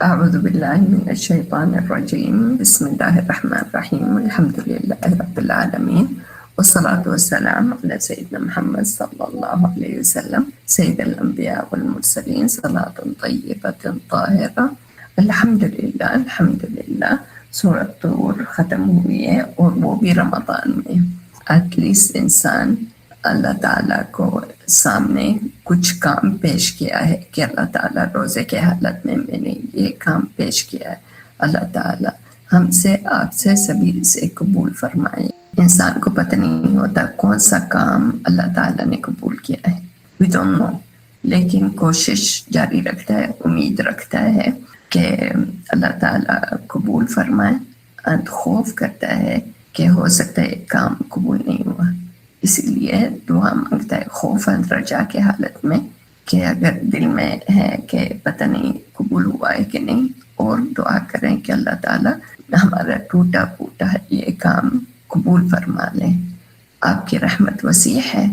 أعوذ بالله من الشيطان الرجيم. بسم الله الرحمن الرحيم. الحمد لله رب العالمين، والصلاة والسلام على سيدنا محمد صلى الله عليه وسلم سيد الأنبياء والمرسلين. صلاة طيبة طاهرة. الحمد للہ سورۃ طور ختم ہوئی ہے، اور وہ بھی رمضان میں. ایٹ لیسٹ انسان اللہ تعالیٰ کو سامنے کچھ کام پیش کیا ہے کہ اللہ تعالیٰ روزے کے حالت میں نے یہ کام پیش کیا ہے، اللہ تعالیٰ ہم سے آپ سے سبھی سے قبول فرمائے. انسان کو پتہ نہیں ہوتا کون سا کام اللہ تعالیٰ نے قبول کیا ہے، we don't know، لیکن کوشش جاری رکھتا ہے، امید رکھتا ہے کہ اللہ تعالیٰ قبول فرمائے، اور خوف کرتا ہے کہ ہو سکتا ہے ایک کام قبول نہیں ہوا، اسی لیے دعا مانگتا ہے خوف اور رجا کے حالت میں کہ اگر دل میں ہے کہ پتہ نہیں قبول ہوا ہے کہ نہیں، اور دعا کریں کہ اللہ تعالیٰ ہمارا ٹوٹا پھوٹا یہ کام قبول فرما لیں. آپ کی رحمت وسیع ہے،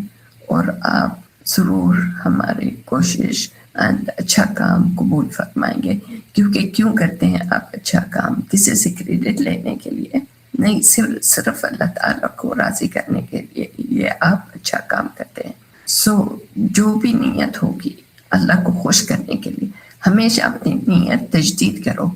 اور آپ ضرور ہماری کوشش اچھا کام قبول فرمائیں گے. کیونکہ کیوں کرتے ہیں آپ اچھا کام؟ کسی سے کریڈٹ لینے کے لیے نہیں، صرف اللہ تعالیٰ کو راضی کرنے کے لیے یہ آپ اچھا کام کرتے ہیں. جو بھی نیت ہوگی اللہ کو خوش کرنے کے لیے، ہمیشہ اپنی نیت تجدید کرو،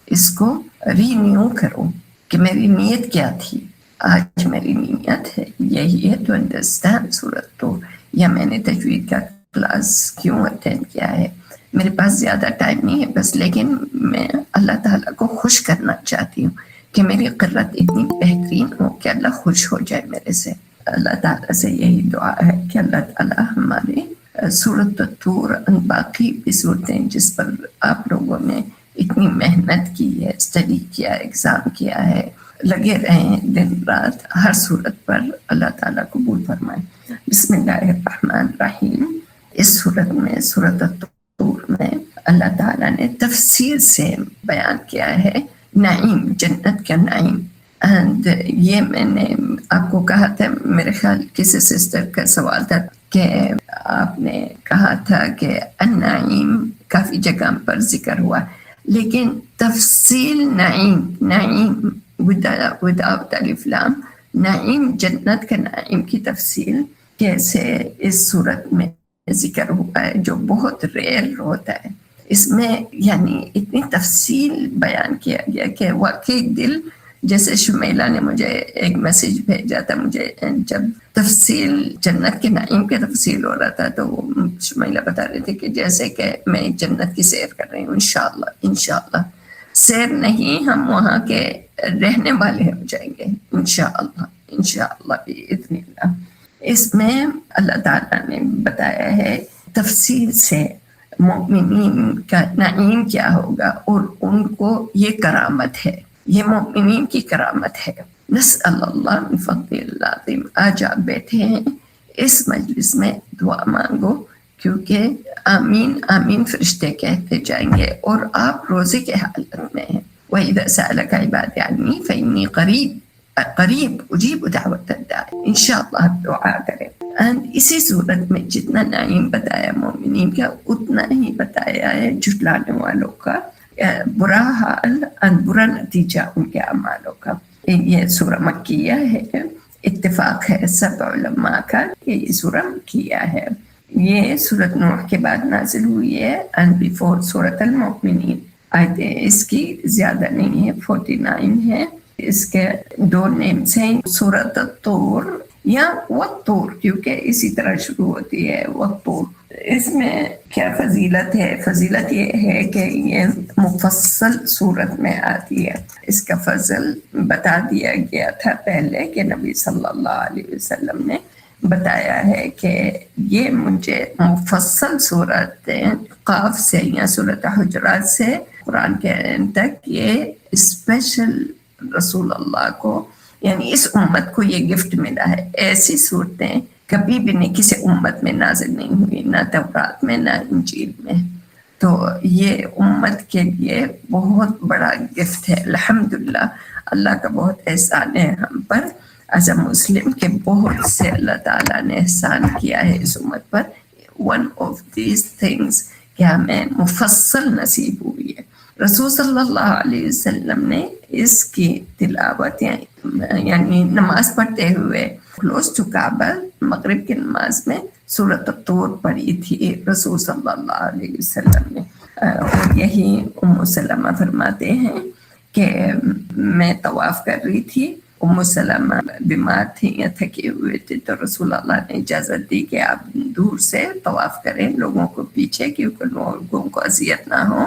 اس کو رینیو کرو کہ میری نیت کیا تھی. آج میری نیت ہے یہی ہے ٹو انڈرسٹینڈ سورۃ طور، یا میں نے تجوید کا کلاس کیوں اٹینڈ کیا ہے. میرے پاس زیادہ ٹائم نہیں ہے بس، لیکن میں اللہ تعالیٰ کو خوش کرنا چاہتی ہوں کہ میری قرت اتنی بہترین ہو کہ اللہ خوش ہو جائے میرے سے. اللہ تعالیٰ سے یہی دعا ہے کہ اللہ تعالیٰ ہماری سورۃ طور باقی بھی صورتیں جس پر آپ لوگوں نے اتنی محنت کی ہے، اسٹڈی کیا، ایگزام کیا ہے، لگے رہیں دن رات، ہر صورت پر اللہ تعالیٰ قبول فرمائے. بسم اللہ الرحمن الرحیم. اس صورت میں سورۃ طور میں اللہ تعالیٰ نے تفصیل سے بیان کیا ہے نعیم، جنت کا نعیم. اینڈ یہ میں نے آپ کو کہا تھا، میرے خیال کسی سسٹر کا سوال تھا کہ آپ نے کہا تھا کہ النعیم کافی جگہ پر ذکر ہوا، لیکن تفصیل نعیم وداؤٹ الف لام، نعیم جنت کا نعیم کی تفصیل کیسے اس صورت میں ذکر ہوا ہے جو بہت ریئر ہوتا ہے. اس میں یعنی اتنی تفصیل بیان کیا گیا کہ واقعی دل، جیسے شمیلہ نے مجھے ایک میسیج بھیجا تھا، مجھے جب تفصیل جنت کے نعیم کی تفصیل ہو رہا تھا تو شمیلہ بتا رہی تھی کہ جیسے کہ میں جنت کی سیر کر رہی ہوں. انشاءاللہ سیر نہیں، ہم وہاں کے رہنے والے ہو جائیں گے انشاءاللہ بإذن اللہ. اس میں اللہ تعالیٰ نے بتایا ہے تفصیل سے مومنین کا نعیم کیا ہوگا، اور ان کو یہ کرامت ہے، یہ مومنین کی کرامت ہے. نسأل اللہ من فضل العظیم. آج آپ بیٹھے ہیں اس مجلس میں، دعا مانگو، کیونکہ آمین آمین فرشتے کہتے جائیں گے، اور آپ روزے کے حالت میں ہیں. وَإِذَا سَأَلَكَ عِبَادِي عَنِّي فَإِنِّي قریب اجیب دعوت الداعی. انشاءاللہ آپ دعا کریں. اینڈ اسی صورت میں جتنا نعیم بتایا مومنین کا، اتنا ہی بتایا ہے جھٹلانے والوں کا برا حال اور برا نتیجہ ان کے اعمالوں کا. یہ سورہ مکیہ ہے، اتفاق ہے سب علماء کا کہ یہ سورہ مکیہ ہے. یہ سورۃ نوح کے بعد نازل ہوئی ہے، اینڈ بیفور سورۃ المؤمنین. آیتیں اس کی زیادہ نہیں ہے، 49 ہے. اس کے دو نیمز ہیں، سورۃ الطور یا والطور، کیونکہ اسی طرح شروع ہوتی ہے والطور. اس میں کیا فضیلت ہے؟ فضیلت یہ ہے کہ یہ مفصل صورت میں آتی ہے. اس کا فضل بتا دیا گیا تھا پہلے کہ نبی صلی اللہ علیہ وسلم نے بتایا ہے کہ یہ مجھے مفصل صورت قاف سے یا سورۃ حجرات سے قرآن کے اینڈ تک یہ اسپیشل رسول اللہ کو، یعنی اس امت کو یہ گفٹ ملا ہے. ایسی صورتیں کبھی بھی نہیں کسی امت میں نازل نہیں ہوئی، نہ تورات میں نہ انجیل میں. تو یہ امت کے لیے بہت بڑا گفٹ ہے. الحمدللہ اللہ کا بہت احسان ہے ہم پر ایز اے مسلم کہ بہت سے اللہ تعالیٰ نے احسان کیا ہے اس امت پر. ون آف دیز تھنگس کہ ہمیں مفصل نصیب ہوئی ہے. رسول صلی اللہ علیہ وسلم نے اس کی تلاوت یعنی نماز پڑھتے ہوئے کلوز ٹو کعبہ مغرب کی نماز میں سورۃ الطور پڑھی تھی رسول صلی اللہ علیہ وسلم نے. اور یہی ام سلمہ فرماتے ہیں کہ میں طواف کر رہی تھی، ام سلمہ بیمار تھی یا تھکے ہوئے تھے، تو رسول اللہ نے اجازت دی کہ آپ دور سے طواف کریں لوگوں کو پیچھے، کیونکہ لوگوں کو اذیت نہ ہو.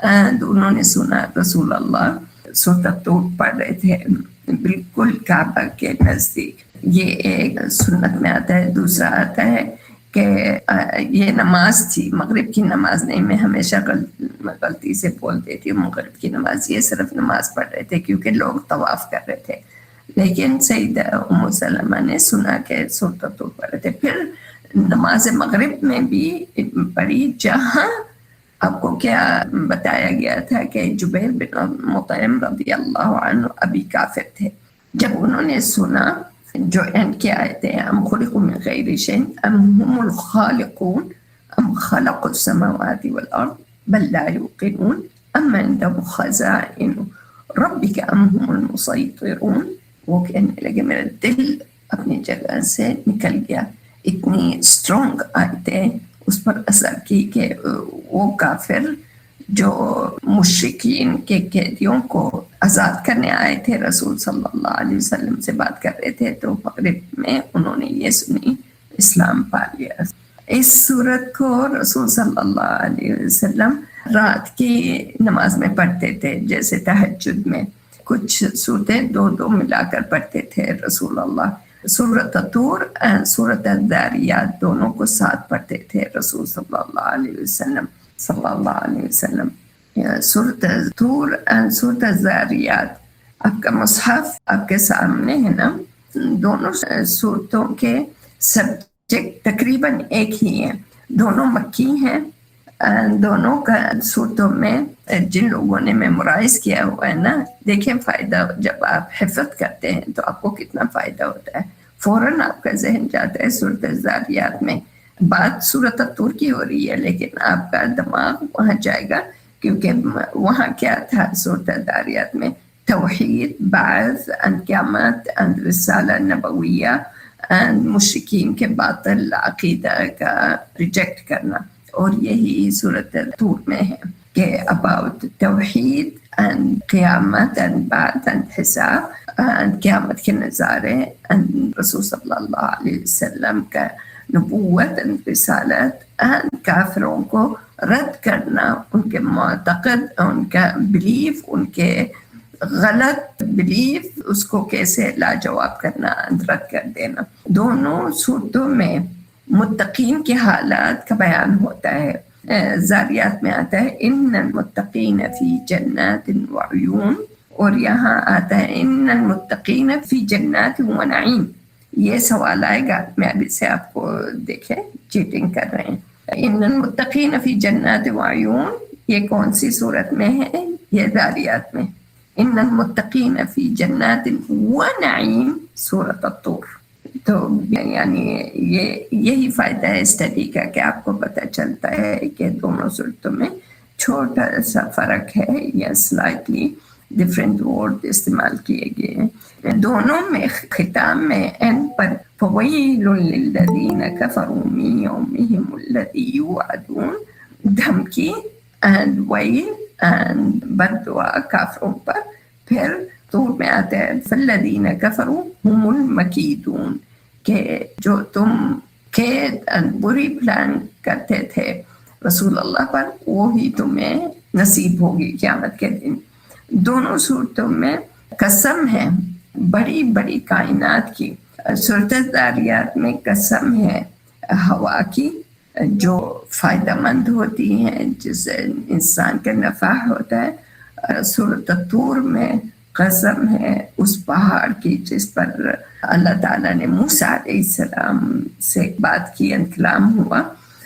انہوں نے سنا رسول اللہ سورۃ الطور پڑھ رہے تھے بالکل کعبہ کے نزدیک. یہ ایک سنت میں آتا ہے. دوسرا آتا ہے کہ یہ نماز تھی، مغرب کی نماز نہیں. میں ہمیشہ غلطی سے بول دیتی ہوں مغرب کی نماز، یہ صرف نماز پڑھ رہے تھے کیونکہ لوگ طواف کر رہے تھے. لیکن سیدہ ام سلمہ نے سنا کہ سورۃ الطور پڑھ رہے تھے. پھر نماز مغرب میں بھی پڑھی جہاں آپ کو کیا بتایا گیا تھا کہ جبیر بن مطعم رضی اللہ عنہ ابھی کافر تھے. جب انہوں نے سنا جو اینڈ کی آیتیں ام خلقوا من غیر شیء ام هم الخالقون ام خلقوا السماوات والارض بل لا یوقنون ام عندهم خزائن ربک ام هم المسیطرون، وہ کہنے لگے میرا دل اپنی جگہ سے نکل گیا. اتنی اسٹرانگ آیتیں اس پر اثر کی کہ وہ کافر جو مشرکین کے قیدیوں کو آزاد کرنے آئے تھے رسول صلی اللہ علیہ وسلم سے بات کر رہے تھے، تو مغرب میں انہوں نے یہ سنی، اسلام پا لیا. اس صورت کو رسول صلی اللہ علیہ وسلم رات کی نماز میں پڑھتے تھے، جیسے تہجد میں کچھ صورتیں دو ملا کر پڑھتے تھے رسول اللہ. سورۃ الطور سورۃ الذاریات دونوں کو ساتھ پڑھتے تھے رسول صلی اللہ علیہ وسلم. سورۃ الطور سورۃ الذاریات آپ کا مصحف آپ کے سامنے ہے نا. دونوں صورتوں کے سبجیکٹ تقریباً ایک ہی ہیں، دونوں مکی ہیں. دونوں کا صورتوں میں جن لوگوں نے میمورائز کیا ہوا ہے نا، دیکھیں فائدہ جب آپ حفظ کرتے ہیں تو آپ کو کتنا فائدہ ہوتا ہے. فوراً آپ کا ذہن جاتا ہے سورۃ الذاریات میں. بات سورۃ الطور کی ہو رہی ہے لیکن آپ کا دماغ وہاں جائے گا، کیونکہ وہاں کیا تھا سورۃ الذاریات میں؟ توحید، بعث، قیامت، رسالہ نبویہ، مشرکین کے باطل عقیدہ کا ریجیکٹ کرنا. اور یہی سورۃ الطور میں ہے کہ اباؤٹ توحید and قیامت and بعد and حساب and قیامت کے نظارے and رسول صلی اللہ علیہ وسلم کا نبوت and رسالت and کافروں کو رد کرنا، ان کے معتقد، ان کا بلیف، ان کے غلط بلیف، اس کو کیسے لاجواب کرنا، رد کر دینا. دونوں صورتوں میں متقین کے حالات کا بیان ہوتا ہے. زاریات میں آتا ہے ان المتقین فی جنات وعیون، اور یہاں آتا ہے ان المتقین فی جنات و نعیم. یہ سوال آئے گا، میں ابھی سے آپ کو دیکھیں چیٹنگ کر رہے ہیں. ان المتقین فی جنات وعیون یہ کون سی صورت میں ہے؟ یہ زاریات میں. ان المتقین فی جنات و نعیم سورۃ الطور. تو یعنی یہی فائدہ ہے اسٹڈی کا کہ آپ کو پتہ چلتا ہے کہ دونوں صورتوں میں چھوٹا سا فرق ہے یا سلائٹلی ڈفرینٹ ورڈ استعمال کیے گئے ہیں. دونوں میں ختام میں اینڈ پر فویل للذین کفروا من یومہم الذی یوعدون، دھمکی اینڈ ویل اینڈ بد دعا کافروں پر. پھر طور میں آتا ہے فالذین کفروا هم المکیدون، کہ جو تم قید بری پلان کرتے تھے رسول اللہ پر وہی تمہیں نصیب ہوگی قیامت کے دن. دونوں صورتوں میں قسم ہے بڑی بڑی کائنات کی. سورۃ الذاریات میں قسم ہے ہوا کی جو فائدہ مند ہوتی ہیں، جس سے انسان کا نفع ہوتا ہے. سورۃ الطور میں قسم ہے اس پہاڑ کی جس پر اللہ تعالیٰ نے موسیٰ علیہ السلام سے بات کی، کلام ہوا،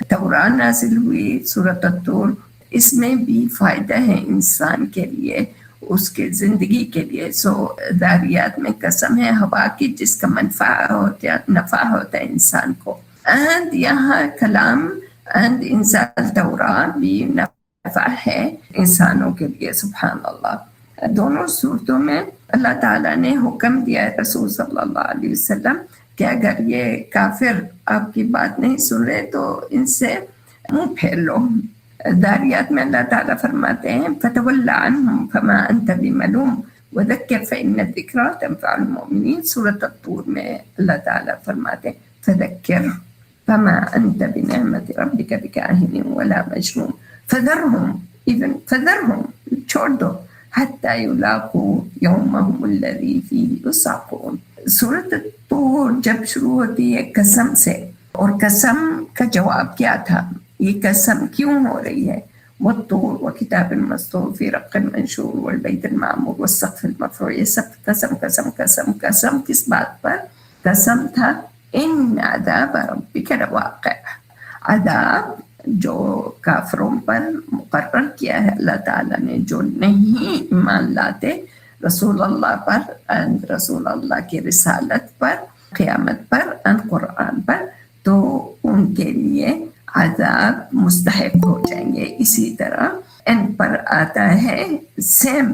تورات نازل ہوئی. سورۃ الطور اس میں بھی فائدہ ہے انسان کے لیے، اس کے زندگی کے لیے. سو ذاریات میں قسم ہے ہوا کی جس کا نفع ہوتا ہے انسان کو. اینڈ یہاں کلام اینڈ انزال تورات بھی دفعہ ہے انسانوں کے لیے. سبحان اللہ. دونوں صورتوں میں اللہ تعالیٰ نے حکم دیا ہے رسول صلی اللہ علیہ وسلم کہ اگر یہ کافر آپ کی بات نہیں سن رہے تو ان سے منہ پھیر لو. داریات میں اللہ تعالیٰ فرماتے ہیں فَتَوَلَّ عَنْهُمْ فَمَا أَنْتَ بِمَلُومٍ وَذَكِّرْ فَإِنَّ الذِّكْرَىٰ تَنفَعُ الْمُؤْمِنِينَ. سورۃ الطور میں اللہ تعالیٰ فرماتے ہیں فَذَكِّرْ فَمَا أَنْتَ بِنِعْمَةِ رَبِّكَ بِكَاهِنٍ وَلَا مَجْنُونٍ. فَذَرْهُمْ چھوڑ دو حَتَّىٰ يُلَاقُوا يَوْمَهُمُ الَّذِي فِيهِ يُصْعَقُونَ. سورۃ الطور جب شروع ہوتی ہے قسم سے، اور قسم کا جواب کیا تھا؟ یہ قسم کیوں ہو رہی ہے؟ والطور وکتاب مسطور فی رق منشور والبیت المعمور والسقف المرفوع. یہ سب قسم قسم قسم قسم کس بات پر؟ قسم تھا ان عذاب ربک لواقع. عذاب جو کافروں پر مقرر کیا ہے اللہ تعالیٰ نے، جو نہیں ایمان لاتے رسول اللہ پر، رسول اللہ کی رسالت پر، قیامت پر، قرآن پر، تو ان کے لیے عذاب مستحق ہو جائیں گے. اسی طرح ان پر آتا ہے سیم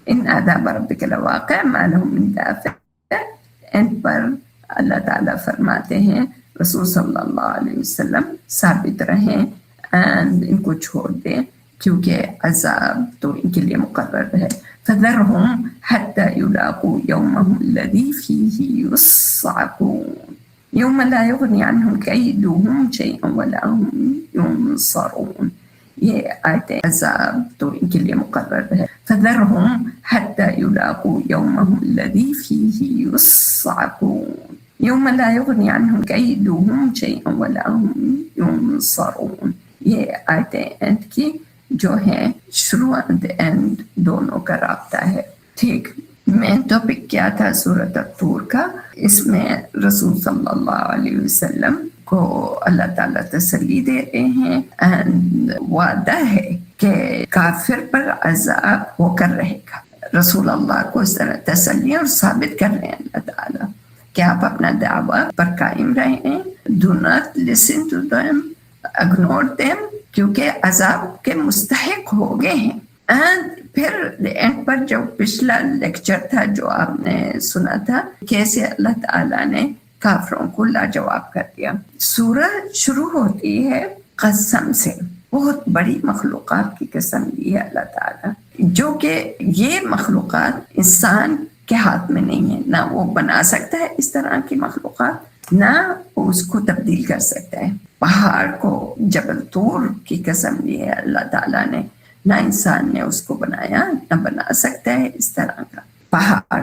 ان عذاب ربک لواقع ما لہ من دافع. ان پر اللہ تعالیٰ فرماتے ہیں رسول صلی اللہ علیہ وسلم ثابت رہیں and ان کو چھوڑ دیں کیونکہ عذاب تو ان کے لیے مقرر ہے. فَذَرْهُمْ حَتَّى يُلَاقُوا يَوْمَهُمُ الَّذِي فِيهِ يُصْعَقُونَ يوم لا يغني عنهم كيدهم شيئا ولا هم ينصرون. یہ آیتیں عذاب تو ان کے لیے مقرر ہے. فذرهم حتى يلاقوا يومهم الذي فيه يصعقون يوم لا يغني عنهم كيدهم شيئا ولا هم ينصرون. یہ آیتیں اینڈ کی جو ہیں شروع اینڈ اینڈ دونوں کا رابطہ ہے. ٹھیک، مین ٹاپک کیا تھا سورۃ الطور کا؟ اس میں رسول صلی اللہ علیہ وسلم کو اللہ تعالیٰ تسلی دے رہے ہیں and وعدہ ہے کہ کافر پر عذاب ہو کر رہے گا. رسول اللہ کو اس طرح تسلی اور ثابت کر رہے ہیں اللہ تعالیٰ کہ آپ اپنا دعویٰ پر قائم رہیں. Do not listen to them, ignore them، کیونکہ عذاب کے مستحق ہو گئے ہیں. اینڈ پھر اینڈ پر جو پچھلا لیکچر تھا جو آپ نے سنا تھا کیسے اللہ تعالیٰ نے کافروں کو لاجواب کر دیا. سورہ شروع ہوتی ہے قسم سے. بہت بڑی مخلوقات کی قسم لی ہے اللہ تعالیٰ، جو کہ یہ مخلوقات انسان کے ہاتھ میں نہیں ہے. نہ وہ بنا سکتا ہے اس طرح کی مخلوقات، نہ وہ اس کو تبدیل کر سکتا ہے. پہاڑ کو جبل طور کی قسم لی ہے اللہ تعالیٰ نے. نہ انسان نے اس کو بنایا، نہ بنا سکتا ہے اس طرح کا پہاڑ.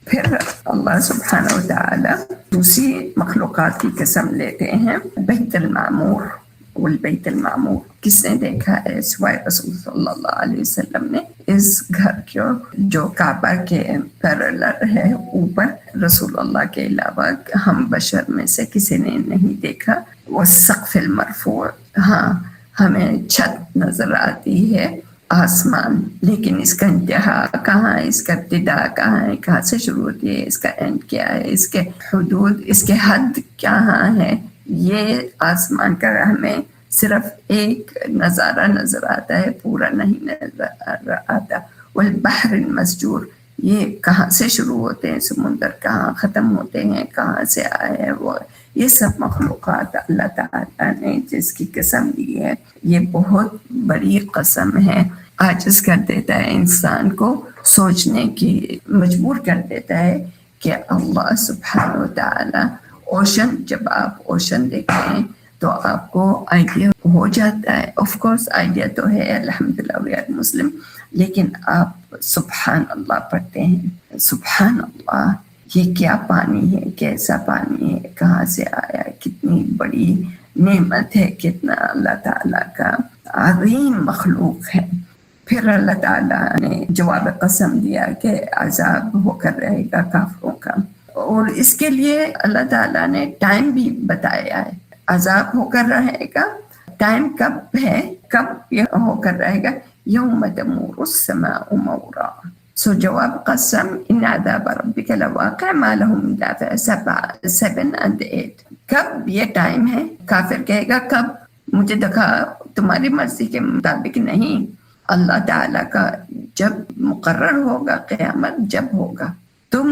پھر اللہ سبحانہ و تعالیٰ دوسری مخلوقات کی قسم لیتے ہیں. بیت المعمور والبیت المعمور کس نے دیکھا ہے سوائے رسول صلی اللہ علیہ وسلم نے؟ اس گھر کو جو کعبہ کے پیرلر ہے اوپر، رسول اللہ کے علاوہ ہم بشر میں سے کسی نے نہیں دیکھا. وہ سقف المرفوع، ہاں ہمیں چھت نظر آتی ہے آسمان، لیکن اس کا انتہا کہاں ہے، اس کا ابتدا کہاں ہے، کہاں سے شروع ہوتی ہے، اس کا اینڈ کیا ہے، اس کے حدود، اس کے حد کہاں ہے، یہ آسمان کا ہمیں صرف ایک نظارہ نظر آتا ہے، پورا نہیں نظر آتا. والبحر المسجور، یہ کہاں سے شروع ہوتے ہیں سمندر، کہاں ختم ہوتے ہیں، کہاں سے آئے ہیں وہ. یہ سب مخلوقات اللہ تعالیٰ نے جس کی قسم دی ہے، یہ بہت بڑی قسم ہے. عاجز کر دیتا ہے انسان کو، سوچنے کی مجبور کر دیتا ہے کہ اللہ سبحانہ و تعالیٰ اوشن، جب آپ اوشن دیکھتے ہیں تو آپ کو آئیڈیا ہو جاتا ہے. آف کورس آئیڈیا تو ہے، الحمدللہ وی آر مسلم، لیکن آپ سبحان اللہ پڑھتے ہیں. سبحان اللہ، یہ کیا پانی ہے، کیسا پانی ہے، کہاں سے آیا، کتنی بڑی نعمت ہے، کتنا اللہ تعالیٰ کا عظیم مخلوق ہے. پھر اللہ تعالیٰ نے جواب قسم دیا کہ عذاب ہو کر رہے گا کافروں کا، اور اس کے لیے اللہ تعالیٰ نے ٹائم بھی بتایا ہے. عذاب ہو کر رہے گا، ٹائم کب ہے، کب یہ ہو کر رہے گا؟ یوم تمور السماء مورا. سو جواب قسم ان عذاب ربک لواقع ما له من دافع. 7 and 8 کب یہ ٹائم ہے؟ کافر کہے گا کب؟ مجھے دکھا تمہاری مرضی کے مطابق نہیں، اللہ تعالیٰ کا جب مقرر ہوگا قیامت جب ہوگا، تم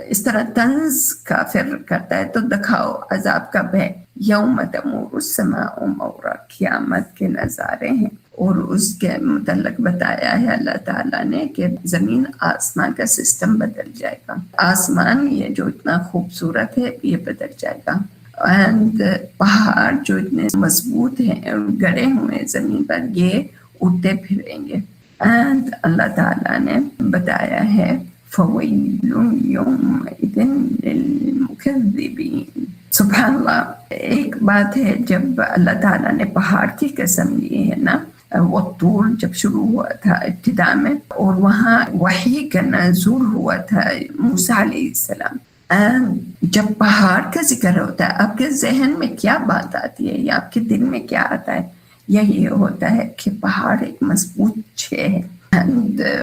اس طرح طنز کافر کرتا ہے تو دکھاؤ عذاب کب ہے، یوم تمور السماء مورا، قیامت کے نظارے ہیں۔ اور اس کے متعلق بتایا ہے اللہ تعالیٰ نے کہ زمین آسمان کا سسٹم بدل جائے گا، آسمان یہ جو اتنا خوبصورت ہے یہ بدل جائے گا، اینڈ پہاڑ جو اتنے مضبوط ہیں گڑے ہوئے زمین پر یہ اٹھتے پھریں گے۔ اینڈ اللہ تعالیٰ نے بتایا ہے فَوَيْلٌ يَوْمَئِذٍ لِّلْمُكَذِّبِينَ۔ سبحان اللہ، ایک بات ہے جب اللہ تعالیٰ نے پہاڑ کی قسم لی ہے نا، وہ طور جب شروع ہوا تھا ابتدا میں، اور وہاں وحی کا نزول ہوا تھا موسیٰ علیہ السلام، جب پہاڑ کا ذکر ہوتا ہے آپ کے ذہن میں کیا بات آتی ہے یا آپ کے دل میں کیا آتا ہے؟ یہی ہوتا ہے کہ پہاڑ ایک مضبوط چھ ہے،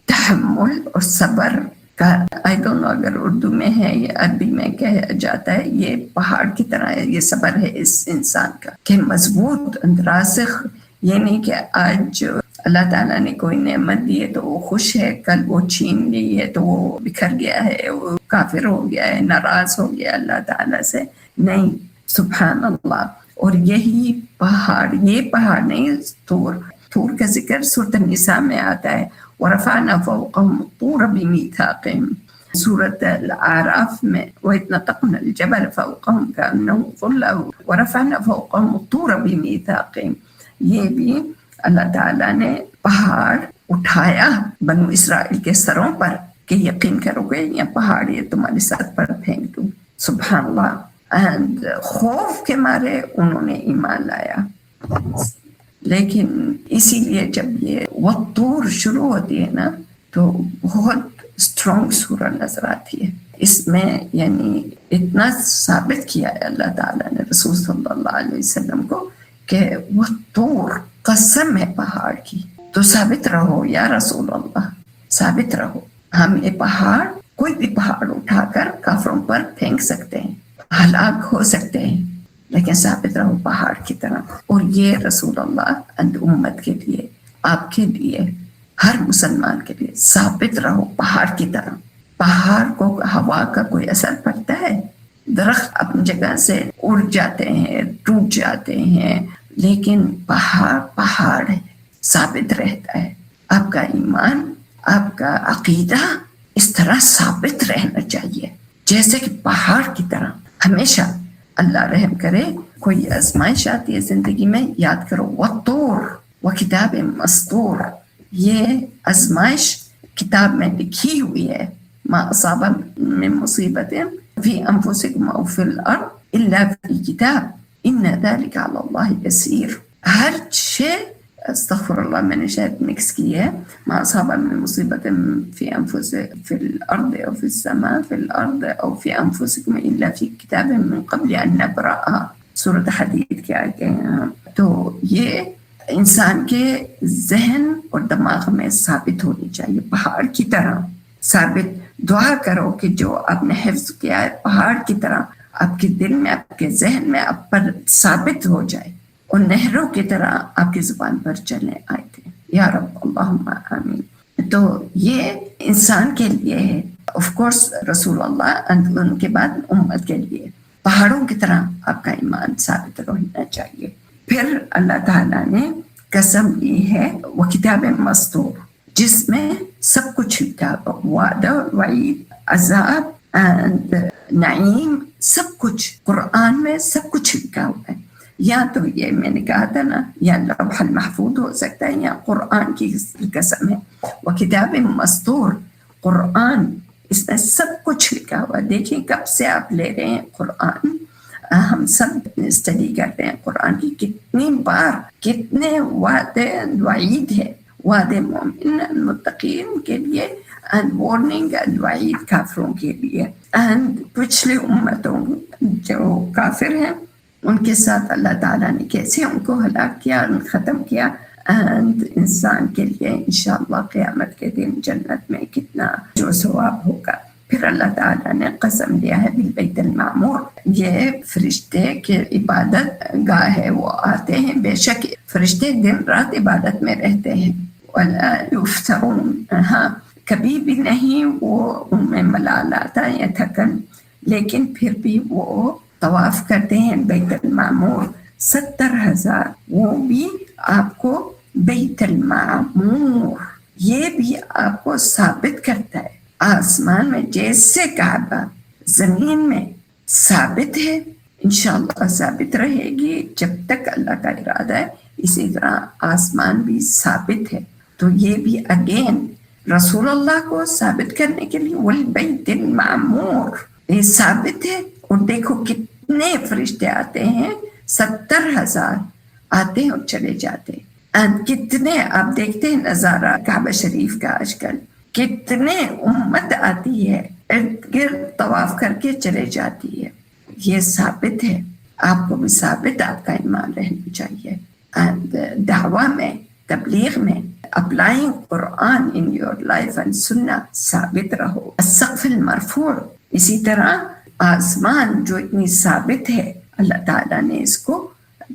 تحمل اور صبر کا آئی ڈونٹ نو اگر اردو میں ہے یا عربی میں کہا جاتا ہے، یہ پہاڑ کی طرح ہے، یہ صبر ہے اس انسان کا کہ مضبوط راسخ، یہ نہیں کہ آج اللہ تعالیٰ نے کوئی نعمت دی ہے تو وہ خوش ہے، کل وہ چھین لی ہے تو وہ بکھر گیا ہے، وہ کافر ہو گیا ہے، ناراض ہو گیا اللہ تعالیٰ سے، نہیں، سبحان اللہ۔ اور یہی پہاڑ، یہ پہاڑ نہیں، طور کا ذکر سورۃ النساء میں آتا ہے، وَرَفَعْنَا فَوْقَهُمُ الطُّورَ بِمِيثَاقِهِمْ، سورۃ الأعراف میں وَإِذْ نَطَقْنَا الْجَبَلَ فَوْقَهُمْ كَأَنَّهُ ظُلَّةٌ وَرَفَعْنَا فَوْقَهُمُ الطُّورَ بِمِيثَاقِهِمْ، یہ بھی اللہ تعالیٰ نے پہاڑ اٹھایا بنو اسرائیل کے سروں پر کہ یقین کرو گے یہ پہاڑ یہ تمہارے سر پر پھینک دوں، سبحان اللہ۔ اینڈ خوف کے مارے انہوں نے ایمان لایا، لیکن اسی لیے جب یہ والطور شروع ہوتی ہے نا تو بہت اسٹرانگ سورہ نظر آتی ہے، اس میں یعنی اتنا ثابت کیا ہے اللہ تعالیٰ نے رسول صلی اللہ علیہ وسلم کو کہ والطور قسم ہے پہاڑ کی، تو ثابت رہو یا رسول اللہ، ثابت رہو۔ ہم یہ پہاڑ، کوئی بھی پہاڑ اٹھا کر کافروں پر پھینک سکتے ہیں، ہلاک ہو سکتے ہیں، لیکن ثابت رہو پہاڑ کی طرح۔ اور یہ رسول اللہ اند امت کے لیے، آپ کے لیے، ہر مسلمان کے لیے ثابت رہو پہاڑ کی طرح۔ پہاڑ کو ہوا کا کوئی اثر پڑتا ہے؟ درخت اپنی جگہ سے اڑ جاتے ہیں، ٹوٹ جاتے ہیں، لیکن پہاڑ ہے، ثابت رہتا ہے۔ آپ کا ایمان، آپ کا عقیدہ اس طرح ثابت رہنا چاہیے جیسے کہ پہاڑ کی طرح ہمیشہ۔ اللہ رحم کرے، کوئی آزمائش آتی ہے زندگی میں، یاد کرو والطور وکتاب مسطور، یہ آزمائش کتاب میں لکھی ہوئی ہے، ما اصاب من مصیبت فی انفسکم او فی الارض الا فی کتاب ان ذلک علی اللہ یسیر۔ ہر شے، استغفر اللہ میں نے شاید مکس کی ہے، ما اصاب من مصیبت فی انفسکم فی الارض او فی السماء فی الارض او فی انفسکم الا فی کتاب من قبل ان نبرأها، سورۃ حدید کے آگے۔ تو یہ انسان کے ذہن اور دماغ میں ثابت ہونی چاہیے، پہاڑ کی طرح ثابت۔ دعا کرو کہ جو آپ نے حفظ کیا ہے پہاڑ کی طرح آپ کے دل میں، آپ کے ذہن میں، آپ پر ثابت ہو جائے، اور نہروں کی طرح آپ کی زبان پر چلے آئے تھے، یا رب اللہم آمین۔ تو یہ انسان کے لیے ہے، آف کورس رسول اللہ ان کے بعد امت کے لیے، پہاڑوں کی طرح آپ کا ایمان ثابت رہنا چاہیے۔ پھر اللہ تعالیٰ نے قسم لی ہے وہ کتاب مسطور، جس میں سب کچھ لکھا، وعدہ، وعید، عذاب اینڈ نعیم، سب کچھ قرآن میں سب کچھ لکھا ہوا ہے۔ یا تو یہ میں نے کہا تھا نا، یا لوح المحفوظ ہو سکتا ہے یا قرآن کی قسم ہے، وہ کتاب مسطور، قرآن، اس میں سب کچھ لکھا ہوا ہے۔ دیکھیں کب سے آپ لے رہے ہیں قرآن، ہم سب اسٹڈی کرتے ہیں قرآن کی، کتنی بار کتنے وعدے وعید ہے، وعدے مومن متقین کے لیے اینڈ وارننگ اینڈ وعید کافروں کے لیے۔ اینڈ پچھلے امتوں جو کافر ہیں ان کے ساتھ اللہ تعالیٰ نے کیسے ان کو ہلاک کیا، ختم کیا، اینڈ انسان کے لیے انشاءاللہ قیامت کے دن جنت میں کتنا جو ثواب ہوگا۔ پھر اللہ تعالیٰ نے قسم دیا ہے بالبیت المعمور، یہ فرشتے کی عبادت گاہ ہے، وہ آتے ہیں، بے شک فرشتے دن رات عبادت میں رہتے ہیں، ولا یفترون، ہاں کبھی بھی نہیں وہ ان میں ملال آتا یا تھکن، لیکن پھر بھی وہ طواف کرتے ہیں بیت المعمور 70,000، وہ بھی آپ کو بیت المعمور یہ بھی آپ کو ثابت کرتا ہے آسمان میں جیسے کعبہ زمین میں ثابت ہے، انشاءاللہ ثابت رہے گی جب تک اللہ کا ارادہ ہے، اسی طرح آسمان بھی ثابت ہے۔ تو یہ بھی اگین رسول اللہ کو ثابت کرنے کے لیے والبیت المعمور یہ ثابت ہے۔ اور دیکھو کتنے فرشتے آتے ہیں، 70,000 آتے ہیں اور چلے جاتے ہیں۔ کتنے آپ دیکھتے ہیں نظارہ کعبہ شریف کا آج کل، کتنے امت آتی ہے ارد گرد طواف کر کے چلے جاتی ہے، یہ ثابت ہے۔ آپ کو بھی ثابت آپ کا ایمان رہنا چاہیے، دعویٰ میں، تبلیغ میں، applying Quran in your life and سننا ثابت رہو۔ السقف المرفوع، اسی طرح آسمان جو اتنی ثابت ہے، اللہ تعالیٰ نے اس کو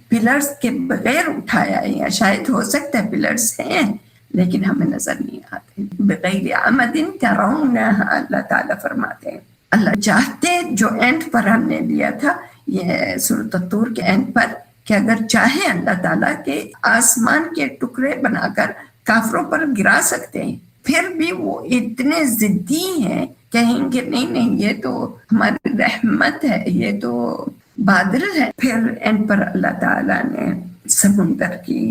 پلرز کے بغیر اٹھایا ہے، یا شاید ہو سکتا ہے پلرز ہیں لیکن ہمیں نظر نہیں آتے، بغیر عمد ترونها، اللہ تعالیٰ فرماتے ہیں اللہ چاہتے جو اینڈ پر ہم نے لیا تھا یہ سورۃ الطور کے اینڈ پر، کہ اگر چاہے اللہ تعالیٰ کے آسمان کے ٹکڑے بنا کر کافروں پر گرا سکتے ہیں، پھر بھی وہ اتنے ضدی ہیں، کہیں گے نہیں نہیں یہ تو ہماری رحمت ہے، یہ تو بادل ہے۔ پھر ان پر اللہ تعالیٰ نے سمندر کی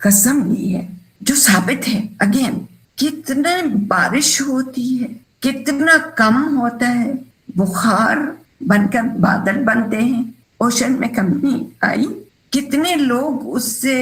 قسم لی ہے جو ثابت ہے، اگین کتنا بارش ہوتی ہے، کتنا کم ہوتا ہے، بخار بن کر بادل بنتے ہیں، اوشن میں کمی آئی، کتنے لوگ اس سے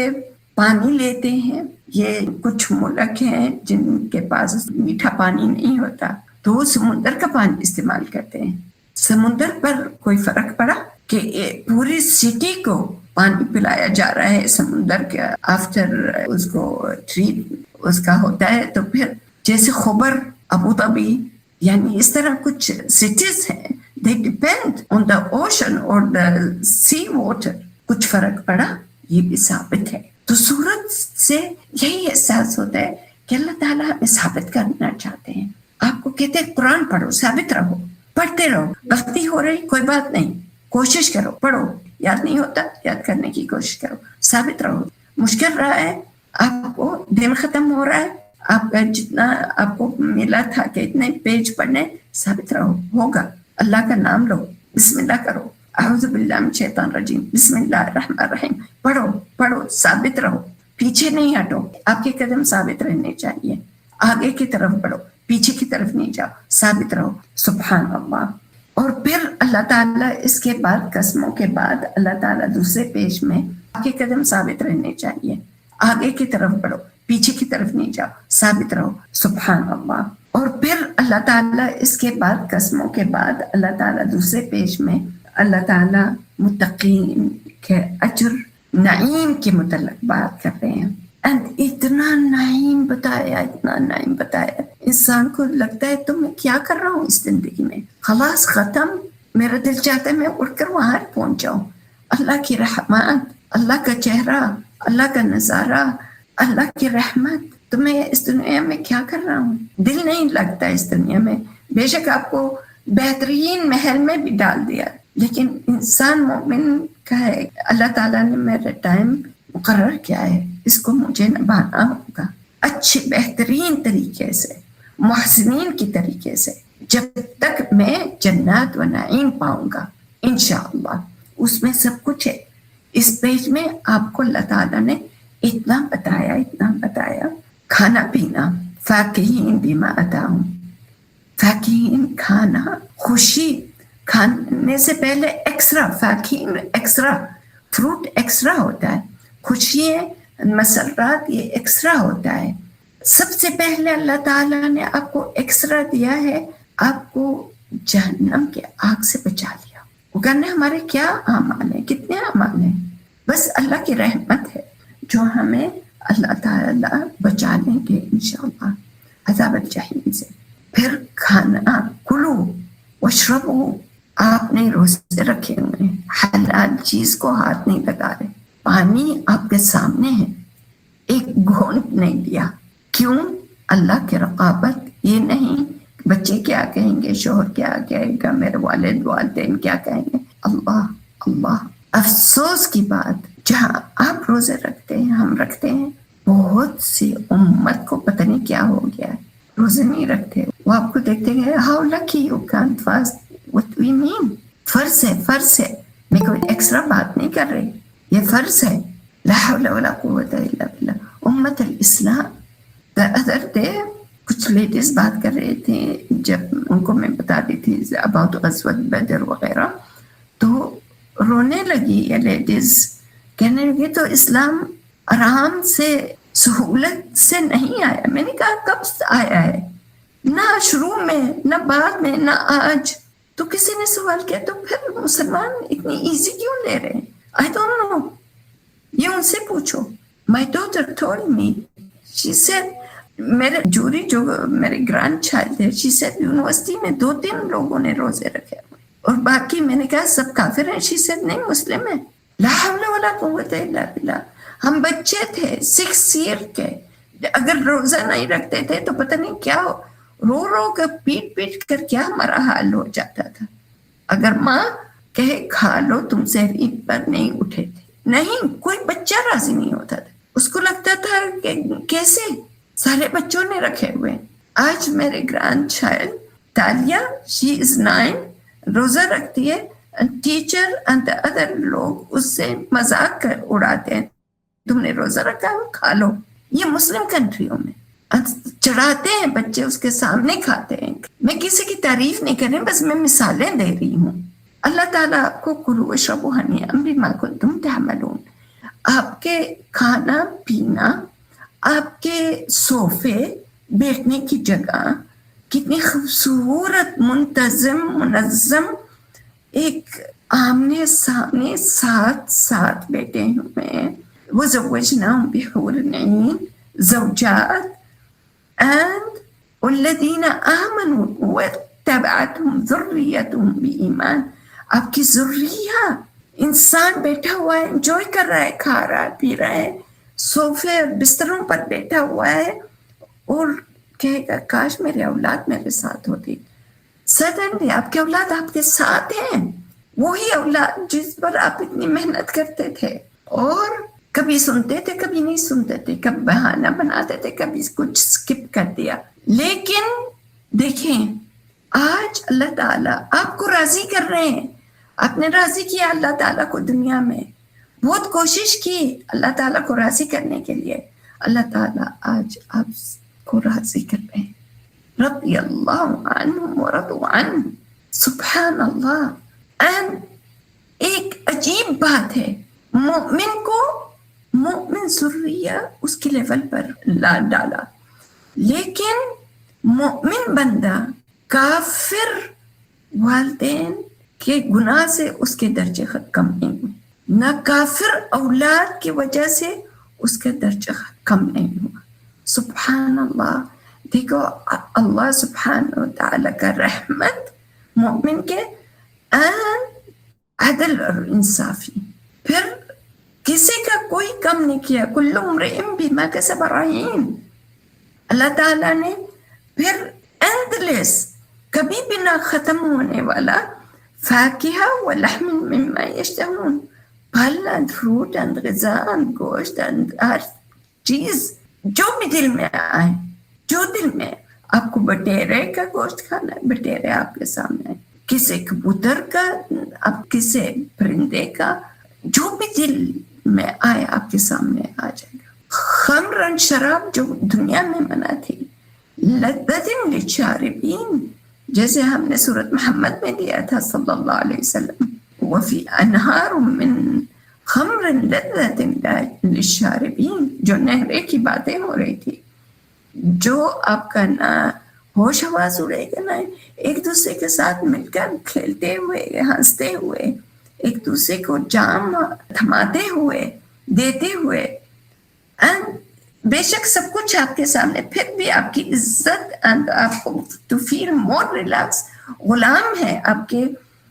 پانی لیتے ہیں۔ یہ کچھ ملک ہیں جن کے پاس میٹھا پانی نہیں ہوتا تو وہ سمندر کا پانی استعمال کرتے ہیں۔ سمندر پر کوئی فرق پڑا کہ پوری سٹی کو پانی پلایا جا رہا ہے سمندر کے آفٹر اس کو ٹریٹ اس کا ہوتا ہے، تو پھر جیسے خبر، ابوظبی، یعنی اس طرح کچھ سٹیز ہیں they depend on the ocean or the sea water، کچھ فرق پڑا، یہ بھی ثابت ہے۔ تو سورت سے یہی احساس ہوتا ہے کہ اللہ تعالیٰ ہمیں ثابت کرنا چاہتے ہیں۔ آپ کو کہتے ہیں قرآن پڑھو، ثابت رہو، پڑھتے رہو، غلطی ہو رہی کوئی بات نہیں، کوشش کرو، پڑھو، یاد نہیں ہوتا یاد کرنے کی کوشش کرو، ثابت رہو، مشکل رہا ہے آپ کو، دن ختم ہو رہا ہے آپ کا، جتنا آپ کو ملا تھا کہ اتنے پیج پڑھنے، ثابت رہو، ہوگا، اللہ کا نام لو، بسم اللہ کرو، اعوذ باللہ من الشیطان الرجیم، بسم اللہ الرحمن الرحیم، پڑھو پڑھو، ثابت رہو، پیچھے نہیں ہٹو، آپ کے قدم ثابت رہنے چاہیے، آگے کی طرف بڑھو، پیچھے کی طرف نہیں جاؤ، ثابت رہو، سبحان اللہ۔ اور پھر اللہ تعالیٰ اس کے بعد قسموں کے بعد اللہ تعالیٰ دوسرے پیج میں آپ کے قدم ثابت رہنے چاہیے، آگے کی طرف بڑھو، پیچھے کی طرف نہیں جاؤ، ثابت رہو، سبحان اللہ۔ اور پھر اللہ تعالیٰ اس کے بعد قسموں کے بعد اللہ تعالیٰ دوسرے پیج میں اللہ تعالیٰ متقین کے اجر نعیم کے متعلق بات کر رہے ہیں، اتنا نعیم بتایا، اتنا نعیم بتایا، انسان کو لگتا ہے تو میں کیا کر رہا ہوں اس زندگی میں، خلاص ختم، میرا دل چاہتا ہے میں اٹھ کر وہاں پہنچ جاؤں، اللہ کی رحمت، اللہ کا چہرہ، اللہ کا نظارہ، اللہ کی رحمت، تو میں اس دنیا میں کیا کر رہا ہوں، دل نہیں لگتا اس دنیا میں۔ بے شک آپ کو بہترین محل میں بھی ڈال دیا، لیکن انسان مومن کا ہے اللہ تعالیٰ نے میرا ٹائم مقرر کیا ہے، اس کو مجھے نبھانا ہوگا اچھے بہترین طریقے سے، محسنین کی طریقے سے، جب تک میں جنات و نعیم پاؤں گا انشاءاللہ، اس میں سب کچھ ہے۔ اس پیج میں آپ کو اللہ تعالیٰ نے اتنا بتایا، اتنا بتایا، کھانا پینا، فاکہین بما آتاہم، فاکہین کھانا، خوشی، کھانے سے پہلے ایکسٹرا، فاکہین ایکسٹرا، فروٹ ایکسٹرا ہوتا ہے، خوشی مسرات یہ ایکسٹرا ہوتا ہے۔ سب سے پہلے اللہ تعالیٰ نے آپ کو ایکسٹرا دیا ہے، آپ کو جہنم کے آگ سے بچا لیا۔ وہ کہنے ہمارے کیا اعمال ہیں، کتنے اعمال ہیں، بس اللہ کی رحمت ہے جو ہمیں اللہ تعالیٰ بچا لیں گے انشاءاللہ عذاب الجحیم سے۔ پھر کھانا کلو واشربوا، آپ نے روزے رکھے ہوئے، حلال چیز کو ہاتھ نہیں لگا رہے، پانی آپ کے سامنے ہے، ایک گھونٹ نہیں دیا. کیوں؟ اللہ کی رقابت. یہ نہیں بچے کیا کہیں گے، شوہر کیا کہے گا، میرے والد والدین کیا کہیں گے. اللہ اللہ. افسوس کی بات، جہاں آپ روزے رکھتے ہیں، ہم رکھتے ہیں، بہت سی امت کو پتہ نہیں کیا ہو گیا ہے، روزے نہیں رکھتے. وہ آپ کو دیکھتے ہیں how lucky you can't fast. What we mean, فرض ہے، فرض ہے. میں کوئی ایکسٹرا بات نہیں کر رہی، یہ فرض ہے. لا حول ولا قوت الا باللہ. امت الاسلام. the other day کچھ لیڈیز بات کر رہے تھے، جب ان کو میں بتا دی تھی اباؤٹ غزوت بدر وغیرہ، تو رونے لگی یہ لیڈیز، کہنے لگی تو اسلام آرام سے سہولت سے نہیں آیا. میں نے کہا کب آیا ہے؟ نہ شروع میں، نہ بعد میں، نہ آج. تو کسی نے سوال کیا تو پھر مسلمان اتنی ایزی کیوں لے رہے ہیں؟ I don't know. یہ ان سے پوچھو. My daughter told me, she said, میرے جوری جو میرے گرانڈ چائلڈ ہے، she said یونیورسٹی میں 2-3 لوگوں نے روزے رکھے اور باقی. میں نے کہا سب کافر ہیں؟ she said نہیں، مسلم ہیں. لا حول ولا قوت الا باللہ. ہم بچے تھے 6 ایئر کے، اگر روزہ نہیں رکھتے تھے تو پتہ نہیں کیا رو رو کر پیٹ پیٹ کر کیا ہمارا حال ہو جاتا تھا. اگر ماں کہے کھا لو، تم سحری پر نہیں اٹھے تھے، نہیں، کوئی بچہ راضی نہیں ہوتا تھا. اس کو لگتا تھا کہ کیسے سارے بچوں نے رکھے ہوئے. آج میرے گرانڈ چائلڈ تالیہ، شی از 9، روزہ رکھتی ہے. ٹیچر اینڈ ادر لوگ اس سے مذاق کر اڑاتے ہیں، تم نے روزہ رکھا ہے کھا لو. یہ مسلم کنٹریوں میں چڑھاتے ہیں بچے، اس کے سامنے کھاتے ہیں. میں کسی کی تعریف نہیں کر رہی، بس میں مثالیں دے رہی ہوں. اللہ تعالیٰ آپ کو کلوا واشربوا ہنیئا بما کنتم تعملون. آپ کے کھانا پینا، آپ کے صوفے، بیٹھنے کی جگہ کتنی خوبصورت، منتظم، منظم، ایک آمنے سامنے ساتھ ساتھ بیٹھے ہوئے. وزوجناہم بحور عین، زوجات. and والذین آمنوا واتبعتهم ذریتهم بایمان. آپ کی ذریہ، انسان بیٹھا ہوا ہے، انجوائے کر رہا ہے، کھا رہا ہے، پی رہا ہے، صوفے اور بستروں پر بیٹھا ہوا ہے، اور کہے گا کاش میرے اولاد میرے ساتھ ہوتی. سڈنلی آپ کے اولاد آپ کے ساتھ ہیں، وہی اولاد جس پر آپ اتنی محنت کرتے تھے، اور کبھی سنتے تھے کبھی نہیں سنتے تھے، کبھی بہانہ بناتے تھے، کبھی کچھ سکپ کر دیا. لیکن دیکھیں آج اللہ تعالیٰ آپ کو راضی کر رہے ہیں. آپ نے راضی کیا اللہ تعالیٰ کو دنیا میں، بہت کوشش کی اللہ تعالیٰ کو راضی کرنے کے لیے. اللہ تعالیٰ آج آپ کو راضی کر رہے ہیں. رضی اللہ عنہم ورضوا عنہ. سبحان اللہ. اینڈ ایک عجیب بات ہے، مومن کو، مومن ذریہ اس کے لیول پر لا ڈالا، لیکن مومن بندہ کافر والدین کے گناہ سے اس کے درجے کم نہیں ہوئے، نہ کافر اولاد کی وجہ سے اس کا درجہ کم نہیں ہوا. سبحان اللہ. دیکھو اللہ سبحانہ و تعالیٰ کا رحمت مومن کے، عدل اور انصافی. پھر کسی کا کوئی کم نہیں کیا. کل امرئ بما کسب رہین. اللہ تعالیٰ نے پھر اینڈلیس، کبھی بھی نہ ختم ہونے والا، فاکہہ و لحم مما یشتہون، پھل اینڈ فروٹ اینڈ غذا اینڈ گوشت اینڈ ہر چیز جو بھی دل میں آئے، جو دل میں. آپ کو بٹیرے کا گوشت کھانا ہے، بٹیرے آپ کے سامنے، کسی کبوتر کا، آپ کسی پرندے کا، جو بھی دل میں آئے آپ کے سامنے آ جائے گا. خمرن، شراب جو دنیا میں منع تھی، لذت للشاربین، جیسے ہم نے سورۃ محمد میں دیا تھا صلی اللہ علیہ وسلم، وفی انہار من خمر لذت للشاربین، جو نہرے کی باتیں ہو رہی تھی، جو آپ کا نہ ہوش حواس اڑے گا، نہ ایک دوسرے کے ساتھ مل کر کھیلتے ہوئے، ہنستے ہوئے، ایک دوسرے کو جام تھماتے ہوئے، دیتے ہوئے. بے شک سب کچھ آپ کے سامنے، پھر بھی آپ کی عزت، اینڈ آپ کو to feel more relax, Ghulam ہیں آپ کے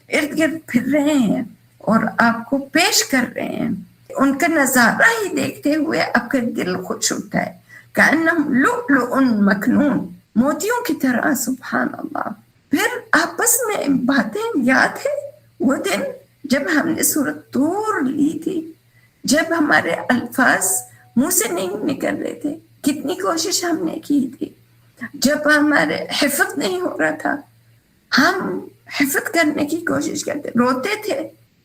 ارد گرد پھر رہے ہیں اور آپ کو پیش کر رہے ہیں، ان کا نظارہ ہی دیکھتے ہوئے آپ کا دل خوش ہوتا ہے، کأنہم لؤلؤ مکنون، موتیوں کی طرح، سبحان اللہ۔ پھر آپس میں باتیں یاد ہے وہ دن جب ہم نے سورۃ طور لی تھی، جب ہمارے الفاظ منہ سے نہیں نکل رہے تھے، کتنی کوشش ہم نے کی تھی، جب ہمارے حفظ نہیں ہو رہا تھا، ہم حفظ کرنے کی کوشش کرتے، روتے تھے،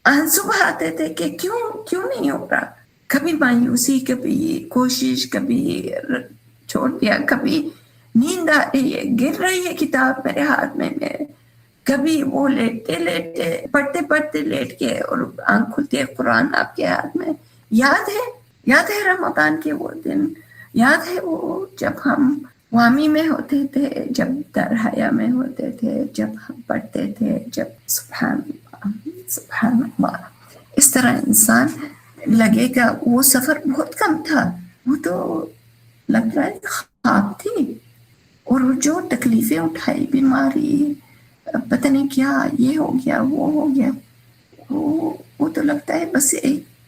آنسو بہاتے تھے کہ کیوں نہیں ہو رہا، کبھی مایوسی، کبھی کوشش، کبھی چھوڑ دیا، کبھی نیند آ رہی ہے، گر رہی ہے کتاب میرے ہاتھ میں، کبھی وہ لیٹتے لیٹتے پڑھتے لیٹ کے اور آنکھ کھلتی ہے قرآن آپ کے ہاتھ میں۔ یاد ہے رمضان کے وہ دن، یاد ہے وہ جب ہم وامی میں ہوتے تھے، جب درحیا میں ہوتے تھے، جب ہم پڑھتے تھے، جب سبحان اللہ اس طرح انسان لگے گا۔ وہ سفر بہت کم تھا، وہ تو لگ رہا ہے خواب تھی، اور جو تکلیفیں اٹھائی، بیماری، پتہ نہیں کیا، یہ ہو گیا وہ ہو گیا، وہ تو لگتا ہے بس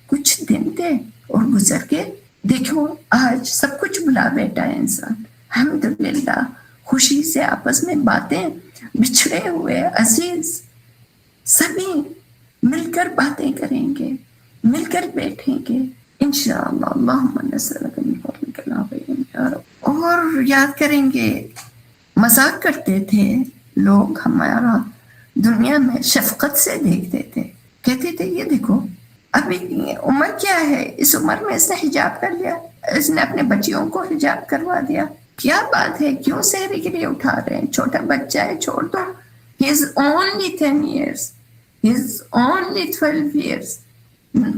کچھ دن تھے اور گزر کے دیکھو آج سب کچھ بھلا بیٹھا ہے انسان، الحمدللہ، خوشی سے آپس میں باتیں، بچھڑے ہوئے عزیز سبھی مل کر باتیں کریں گے، مل کر بیٹھیں گے انشاءاللہ۔ اللہم نسألک من فضلک العظیم یا رب۔ اور یاد کریں گے، مذاق کرتے تھے لوگ، ہمارا دنیا میں شفقت سے دیکھتے تھے، کہتے تھے یہ دیکھو ابھی عمر کیا ہے، اس عمر میں اس نے حجاب کر لیا، اس نے اپنے بچیوں کو حجاب کروا دیا، کیا بات ہے، کیوں سحری کے لیے اٹھا رہے ہیں، چھوٹا بچہ ہے، چھوڑ دو، he is only 10 years، he is only 12 years،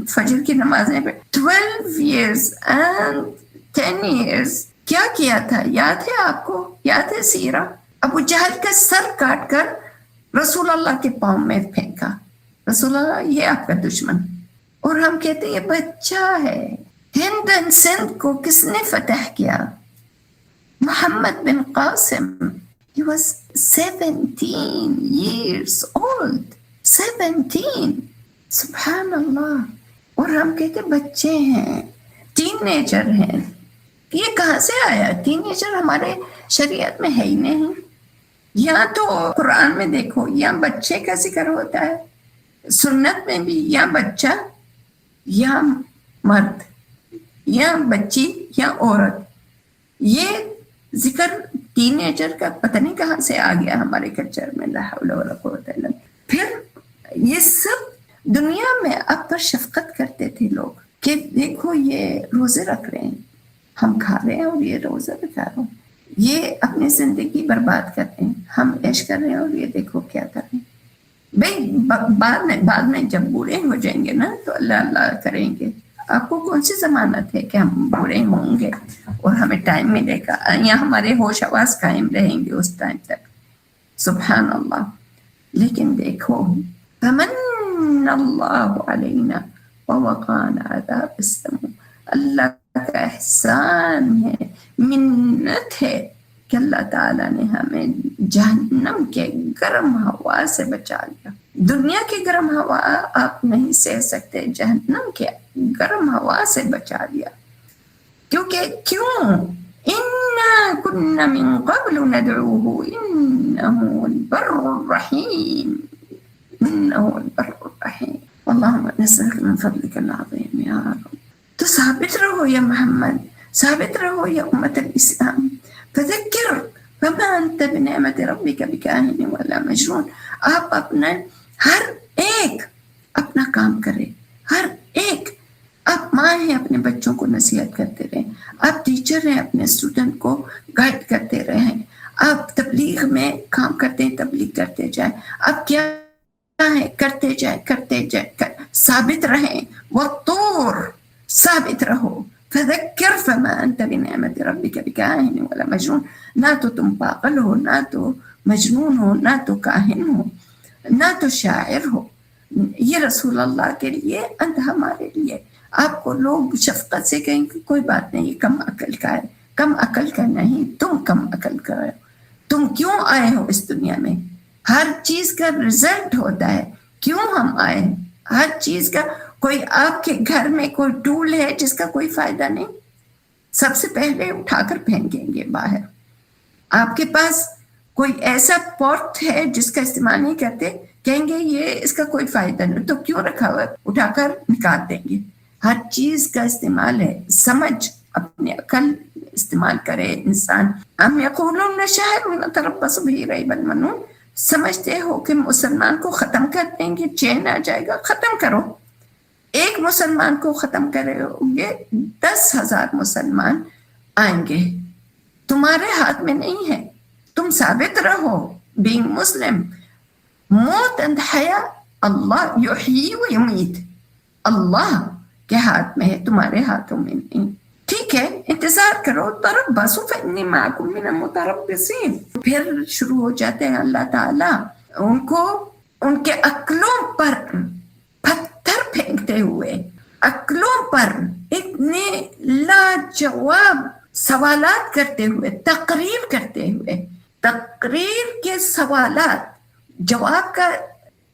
فجر کی نمازیں پہ 12 years and 10 years کیا کیا تھا، یاد ہے آپ کو، یاد ہے سیرہ؟ ابو جہل کا سر کاٹ کر رسول اللہ کے پاؤں میں پھینکا، رسول اللہ یہ آپ کا دشمن، اور ہم کہتے یہ بچہ ہے۔ ہند اینڈ سندھ کو کس نے فتح کیا؟ محمد بن Qasim, he was 17 years old، 17، سبحان اللہ، اور ہم کہتے بچے ہیں، ٹین ایجر ہیں، یہ کہاں سے آیا؟ ٹین ایجر ہمارے شریعت میں ہے ہی نہیں، یا تو قرآن میں دیکھو یا بچے کا ذکر ہوتا ہے، سنت میں بھی یا بچہ یا مرد یا بچی یا عورت، یہ ذکر ٹین ایجر کا پتہ نہیں کہاں سے آ گیا ہمارے کلچر میں، لا حول ولا قوت الا باللہ۔ پھر یہ سب دنیا میں اب پر شفقت کرتے تھے لوگ کہ دیکھو یہ روزے رکھ رہے ہیں، ہم کھا رہے ہیں اور یہ روزہ رکھا رہے ہیں، یہ اپنی زندگی برباد کر رہے ہیں، ہم عیش کر رہے ہیں اور یہ دیکھو کیا کر رہے ہیں۔ بھائی بعد میں جب بوڑھے ہو جائیں گے نا تو اللہ اللہ کریں گے، آپ کو کون سی ضمانت ہے کہ ہم بوڑھے ہوں گے اور ہمیں ٹائم ملے گا، یا ہمارے ہوش حواس قائم رہیں گے اس ٹائم تک، سبحان اللہ۔ لیکن دیکھو، فمن اللہ علینا ووقانا عذاب السموم، اللہ کا احسان ہے، منت ہے کہ اللہ تعالیٰ نے ہمیں جہنم کے گرم ہوا سے بچا لیا۔ دنیا کی گرم ہوا آپ نہیں سہ سکتے، جہنم کے گرم ہوا سے بچا لیا، کیوں؟ اِنَّا كُنَّا مِن قَبْلُ نَدْعُوهُ إِنَّهُ الْبَرُّ الرَّحِيمُ، إِنَّهُ الْبَرُّ الرَّحِيمُ۔ اللہم نسألک من فضلک العظیم یا رب۔ تو ثابت رہو یا محمد، ثابت رہو یا امت الاسلام، فذکر فما انت بنعمت ربک بکاہن ولا مجنون۔ آپ اپنا ہر ایک اپنا کام کرے، ہر ایک، آپ ماں ہیں اپنے بچوں کو نصیحت کرتے رہیں، آپ ٹیچر ہیں اپنے اسٹوڈنٹ کو گائیڈ کرتے رہیں، آپ تبلیغ میں کام کرتے ہیں، تبلیغ کرتے جائیں، آپ کیا ہے کرتے جائیں، ثابت رہیں، والطور، ثابت رہو، فذکر فما انت بنعمت ربک بکاہن ولا مجنون، نہ تو تم پاگل ہو، نہ تو مجنون ہو، نہ تو کاہن ہو، نہ تو شاعر ہو، یہ رسول اللہ کے لیے، انت ہمارے لیے۔ آپ کو لوگ شفقت سے کہیں کہ کوئی بات نہیں، کم عقل کا ہے، کم عقل کا نہیں، تم کم عقل کا ہو، تم کیوں آئے ہو اس دنیا میں؟ ہر چیز کا رزلٹ ہوتا ہے، کیوں ہم آئے، ہر چیز کا. کوئی آپ کے گھر میں کوئی ٹول ہے جس کا کوئی فائدہ نہیں، سب سے پہلے اٹھا کر پھینکیں گے باہر. آپ کے پاس کوئی ایسا پوٹ ہے جس کا استعمال نہیں کرتے، کہیں گے یہ اس کا کوئی فائدہ نہیں، تو کیوں رکھا ہوا، اٹھا کر نکال دیں گے. ہر چیز کا استعمال ہے، سمجھ، اپنے عقل استعمال کرے انسان. ہم یقولون شاعر نتربص به ریب المنون، سمجھتے ہو کہ مسلمان کو ختم کر دیں گے، چین آ جائے گا. ختم کرو. ایک مسلمان کو ختم کرے گے 10,000 مسلمان آئیں گے. تمہارے ہاتھ میں نہیں ہے، تم ثابت رہو بینگ مسلم. موت اند حیا اللہ یحیی و یمیت، اللہ کے ہاتھ میں ہے، تمہارے ہاتھوں میں نہیں. ٹھیک ہے، انتظار کرو. تربصوا فانی معکم من المتربصین. پھر شروع ہو جاتے ہیں اللہ تعالیٰ ان کو ان کے عقلوں پر پتھر پھینکتے ہوئے، عقلوں پر اتنے لاجواب سوالات کرتے ہوئے، تقریر کرتے ہوئے. تقریر کے سوالات، جواب کا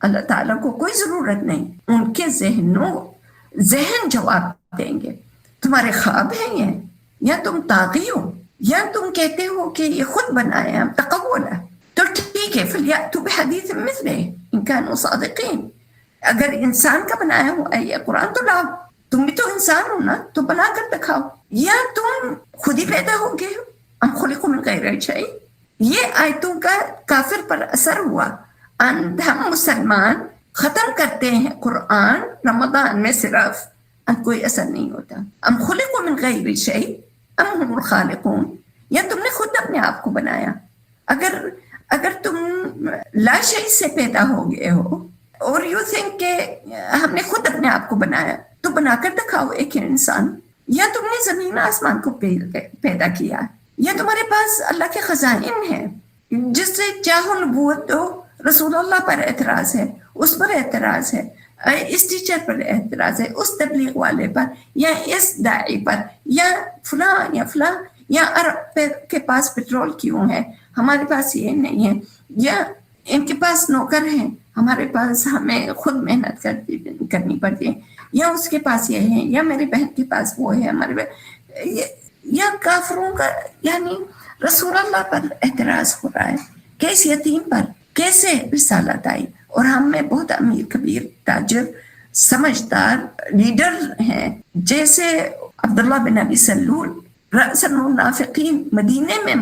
اللہ تعالیٰ کو کوئی ضرورت نہیں، ان کے ذہن جواب دیں گے. تمہارے خواب ہیں یہ، یا تم طاغی ہو، یا تم کہتے ہو کہ یہ خود بنایا تقول ہے. تو ٹھیک ہے، فلیأتوا بحدیث مثلہ ان کانوا صادقین. اگر انسان کا بنایا ہوا یہ قرآن تو لاؤ، تم بھی تو انسان ہو نا، تو بنا کر دکھاؤ. یا تم خود ہی پیدا ہو گئے ہو، ام خلقوا من غیر شیء. یہ آیتوں کا کافر پر اثر ہوا. ہم مسلمان ختم کرتے ہیں قرآن رمضان میں صرف، کوئی اثر نہیں ہوتا. ام خلقوا من غیر شیء ام هم الخالقون. یا تم نے خود اپنے آپ کو بنایا. اگر تم لا شیء سے پیدا ہو گئے ہو اور یو تھنک کہ ہم نے خود اپنے آپ کو بنایا، تو بنا کر دکھاؤ ایک انسان. یا تم نے زمین آسمان کو پیدا کیا، یا تمہارے پاس اللہ کے خزائن ہیں، جس سے چاہو نبوت دو. رسول اللہ پر اعتراض ہے، اس پر اعتراض ہے، اس ٹیچر پر اعتراض ہے، اس تبلیغ والے پر، یا اس داعی پر، یا فلاں یا فلاں. یا عرب کے پاس پیٹرول کیوں ہے، ہمارے پاس یہ نہیں ہے. یا ان کے پاس نوکر ہیں، ہمارے پاس ہمیں خود محنت کرنی پڑتی ہے. یا اس کے پاس یہ ہے، یا میری بہن کے پاس وہ ہے، ہمارے یا کافروں کا یعنی رسول اللہ پر اعتراض ہو رہا ہے کہ اس یتیم پر کیسے رسالت آئی. اور ہم میں بہت امیر کبیر تاجر سمجھدار لیڈر ہیں، جیسے عبداللہ بن ابی سلول رأس المنافقین. مدینے میں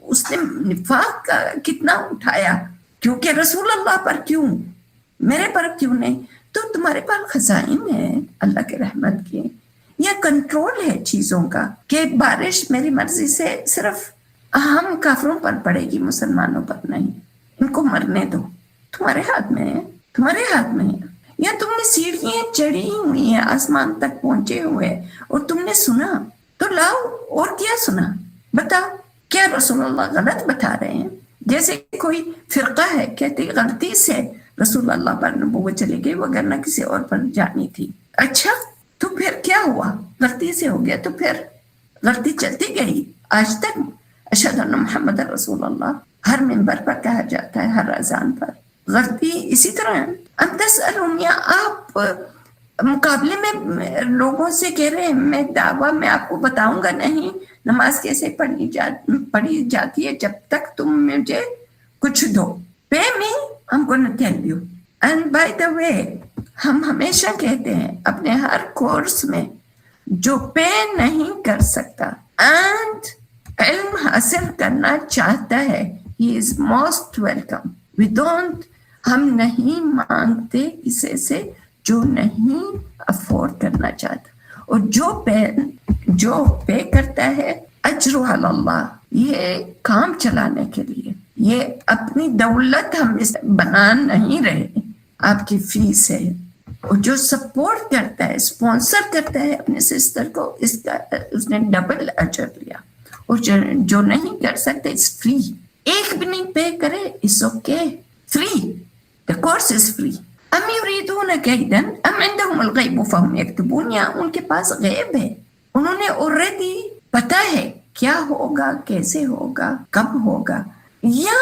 اس نے نفاق کا کتنا اٹھایا، کیونکہ رسول اللہ پر کیوں، میرے پر کیوں نہیں. تو تمہارے پاس خزائن ہے اللہ کے رحمت کے، یا کنٹرول ہے چیزوں کا کہ بارش میری مرضی سے صرف ہم کافروں پر پڑے گی، مسلمانوں پر نہیں. ان کو مرنے دو، تمہارے ہاتھ میں ہے، تمہارے ہاتھ میں ہے. یا تم نے سیڑھیاں چڑھی ہوئی ہیں آسمان تک پہنچے ہوئے اور تم نے سنا، تو لاؤ. اور کیا سنا، بتاؤ. کیا رسول اللہ غلط بتا رہے ہیں؟ جیسے کوئی فرقہ ہے کہتے غلطی سے رسول اللہ پر نبوت چلی گئی، وگرنہ کسی اور پر جانی تھی. اچھا، تو پھر کیا ہوا؟ غلطی سے ہو گیا تو پھر غلطی چلتی گئی آج تک. اشہد ان محمد رسول اللہ ہر منبر پر کہا جاتا ہے، ہر اذان پر. غلطی اسی طرح ام تسألون، یا آپ مقابلے میں لوگوں سے کہہ رہے ہیں میں دعویٰ میں آپ کو بتاؤں گا نہیں نماز کیسے پڑھی جاتی ہے جب تک تم مجھے کچھ دو. پے می I'm gonna tell you. And by the way، ہم ہمیشہ کہتے ہیں اپنے ہر کورس میں، جو پے نہیں کر سکتا and علم حاصل کرنا چاہتا ہے he is most welcome. We don't، ہم نہیں مانگتے کسی سے جو نہیں افورڈ کرنا چاہتا. اور جو پے کرتا ہے اجر علی اللہ، یہ کام چلانے کے لیے، یہ اپنی دولت ہم اس بنا نہیں رہے، آپ کی فیس ہے. اور جو سپورٹ کرتا ہے، اسپانسر کرتا ہے اپنے سسٹر کو، اس نے ڈبل اجر لیا. اور جو نہیں کر سکتے اس فری، ایک بھی نہیں پے کرے اس okay, free. The course is free. ام یریدون کیدا ام عندهم الغیب فهم یکتبون، یا ان کے پاس غیب ہے، انہوں نے already پتا ہے کیا ہوگا، کیسے ہوگا، کب ہوگا. یا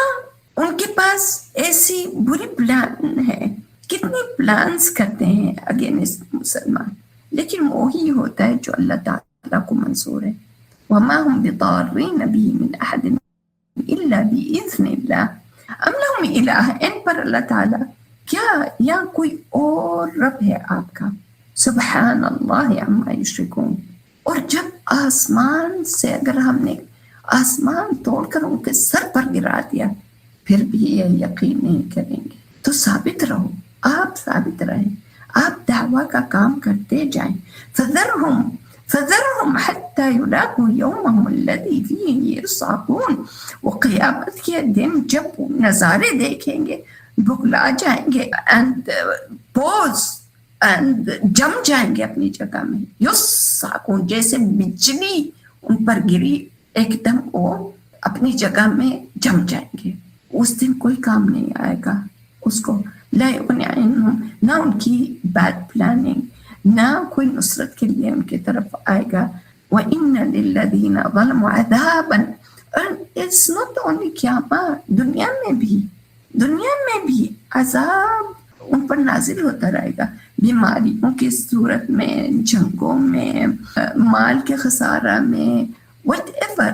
ان کے پاس ایسی بری پلان ہے، کتنے پلانس کرتے ہیں اگینسٹ مسلمان، لیکن وہی ہوتا ہے جو اللہ تعالیٰ کو منظور ہے. وما هم بضارین به من احد الا باذن اللہ. ام لهم الہ، ان پر اللہ تعالیٰ کیا یا کوئی اور رب ہے آپ کا؟ سبحان اللہ عما یشرکون. اور جب آسمان سے اگر ہم نے آسمان توڑ کر ان کے سر پر گرا دیا پھر بھی یہ یقین نہیں کریں گے، تو ثابت رہو، آپ ثابت رہیں، آپ دعویٰ کا کام کرتے جائیں. فذرهم حتى يلاقوا يومهم الذي فيه يرصعون. وہ قیامت کے دن جب وہ نظارے دیکھیں گے بگلا جائیں گے and pause and جم جائیں گے اپنی جگہ میں. یسعقون، جیسے بجلی ان پر گری ایک دم وہ اپنی جگہ میں جم جائیں گے. اس دن کوئی کام نہیں آئے گا اس کو، لا یغنی عنہم، نہ ان کی بیڈ پلاننگ، نہ کوئی نصرت کے لیے ان کی طرف آئے گا. وَإِنَّ لِلَّذِينَ ظَلَمُوا عَذَابًا. It's not only قیامت، دنیا میں بھی عذاب ان پر نازل ہوتا رہے گا، بیماریوں کی صورت میں، جنگوں میں، مال کے خسارہ میں، وٹ ایور.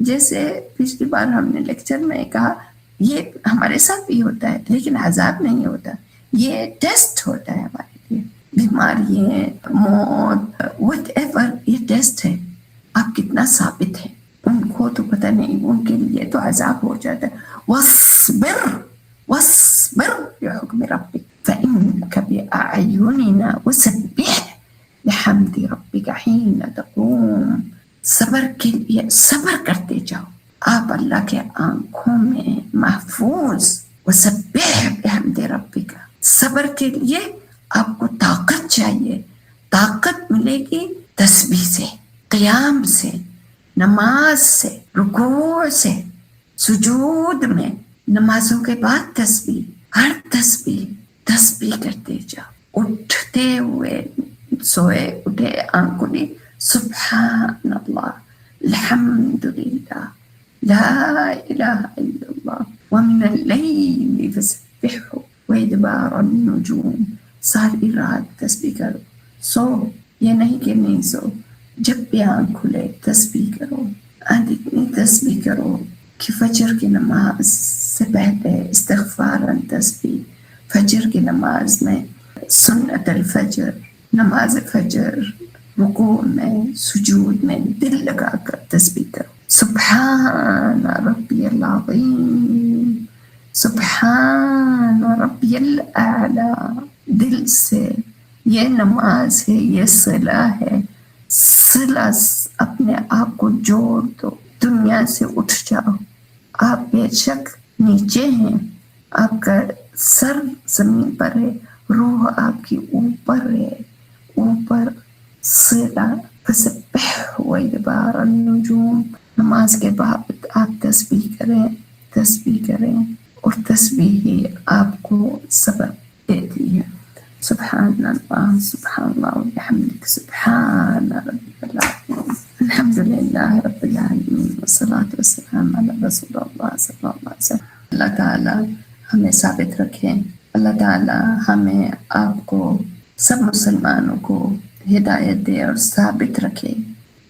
جیسے پچھلی بار ہم نے لیکچر میں کہا یہ ہمارے ساتھ بھی ہوتا ہے لیکن عذاب نہیں ہوتا، یہ ٹیسٹ ہوتا ہے ہمارے لیے. بیماریاں، موت، وٹ ایور، یہ ٹیسٹ ہے آپ کتنا ثابت ہے. ان کو تو پتہ نہیں، ان کے لیے تو عذاب ہو جاتا ہے. واصبر لحکم ربک فإنک بأعیننا وسبح بحمد ربک حین تقوم. صبر کے لیے صبر کرتے جاؤ، آپ اللہ کے آنکھوں میں محفوظ. وسبح بحمد ربک، صبر کے لیے آپ کو طاقت چاہیے. طاقت ملے گی تسبیح سے، قیام سے، نماز سے، رکوع سے، سجود میں، نمازوں کے بعد تسبیح، ہر تسبیح کرتے جاؤ. اٹھتے ہوئے، سوئے اٹھے آنکھ کھلی، سبحان اللہ، الحمد للہ، لا الہ الا اللہ، ومن اللیل فسبحہ وادبار النجوم. ساری رات تسبیح کرو. سو یہ نہیں کہ نہیں سو، جب بھی آنکھ کھلے تسبیح کرو. اتنی تسبیح کرو کہ فجر کی نماز سے پہلے استغفاراً تسبیح، فجر کی نماز میں، سنت الفجر، نماز فجر، رکوع میں، سجود میں دل لگا کر تسبیح کرو. سبحان ربی العظیم، سبحان ربی الاعلی. دل سے یہ نماز ہے، یہ صلہ ہے. صلہ، اپنے آپ کو جوڑ دو، دنیا سے اٹھ جاؤ. آپ بے شک نیچے ہیں، آپ کا سر زمین پر ہے، روح آپ کی اوپر ہے، اوپر. صلہ، فسبح وادبار النجوم. نماز کے بعد آپ تسبیح کریں اور تسبیح ہی آپ کو صبر دیتی ہے. سبحان اللہ وبحمدہ، سبحان ربک العظیم. الحمد للہ رب العالمین، والصلاة والسلام علی رسول اللہ صلی اللہ علیہ وسلم. اللہ تعالیٰ ہمیں ثابت رکھیں، اللہ تعالیٰ ہمیں آپ کو، سب مسلمانوں کو ہدایت دے اور ثابت رکھے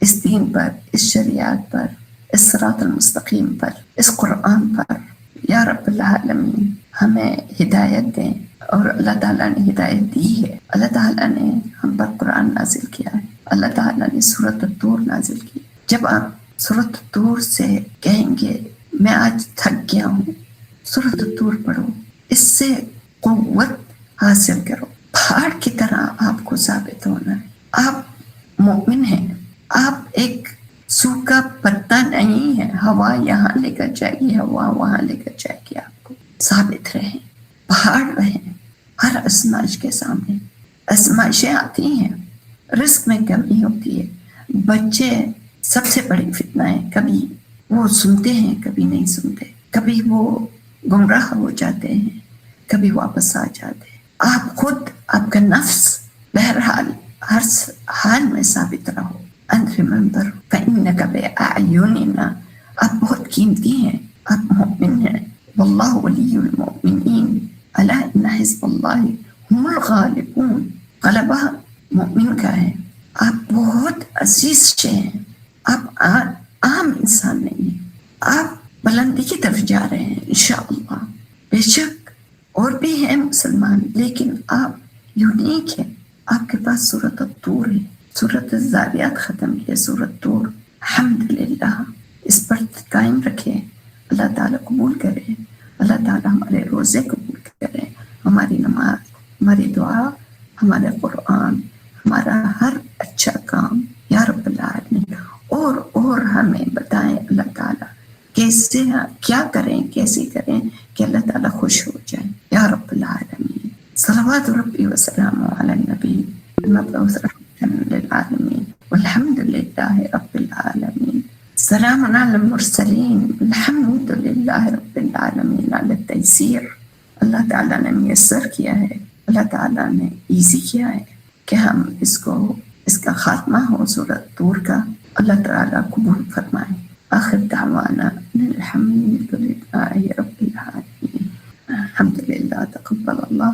اس دین پر، اس شریعت پر، اس صراط المستقیم پر، اس قرآن پر. یا رب العالمین ہمیں ہدایت دیں. اور اللہ تعالیٰ نے ہدایت دی ہے. اللہ تعالیٰ نے ہم پر قرآن نازل کیا ہے، اللہ تعالیٰ نے سورۃ الطور نازل کی. جب آپ سورۃ الطور سے کہیں گے میں آج تھک گیا ہوں، سورۃ الطور پڑھو، اس سے قوت حاصل کرو. پہاڑ کی طرح آپ کو ثابت ہونا ہے. آپ مومن ہیں، آپ ایک سوکھا پتا نہیں ہے. ہوا یہاں لے کر جائے گی، ہوا وہاں لے کر جائے گی. آپ کو ثابت رہیں، پہاڑ رہیں ہر آزمائش کے سامنے. آزمائشیں آتی ہیں، رزق میں کمی ہوتی ہے، بچے سب سے بڑی فتنہ ہے. کبھی وہ سنتے ہیں، کبھی نہیں سنتے، کبھی وہ گمراہ ہو جاتے ہیں، کبھی واپس آ جاتے ہیں. آپ خود، آپ کا نفس، بہرحال ہر حال میں ثابت رہو. and remember فإنك بأعيننا. آپ بہت قیمتی ہیں، آپ مومن ہیں، واللہ ولی المؤمنین الا ان حزب اللہ ہم الغالبون. غلبہ مومن کا ہے. آپ بہت عزیز شے ہیں. آپ عام انسان نہیں ہیں. آپ بلندی کی طرف جا رہے ہیں انشاءاللہ. بے شک اور بھی ہیں مسلمان، لیکن آپ یونیک ہیں. آپ کے پاس سورۃ الطور ہے، سورۃ الذاریات ختم کی ہے، سورۃ طور. الحمدللہ، اس پر قائم رکھے. اللہ تعالیٰ قبول کرے. اللہ تعالیٰ ہمارے روزے قبول کرے، ہماری نماز، ہماری دعا، ہمارا قرآن، ہمارا ہر اچھا کام یا رب العالمین. اور ہمیں بتائیں اللہ تعالیٰ کیسے کیا کریں، کیسے کریں کہ اللہ تعالیٰ خوش ہو جائے یا رب العالمین. صلوات ربی وسلام علی النبی المبعوث رحمۃ للعالمین والحمد للہ رب العالمین. سلام علی المرسلین الحمد للہ رب العالمین. علی التیسیر، اللہ تعالیٰ نے میسر کیا ہے، اللہ تعالیٰ نے ایزی کیا ہے کہ ہم اس کا خاتمہ ہو سورۃ طور کا. اللہ تعالیٰ قبول فرمائے. آخر دعوانا الحمد للہ رب العالمین. الحمد للہ. تقبل اللہ.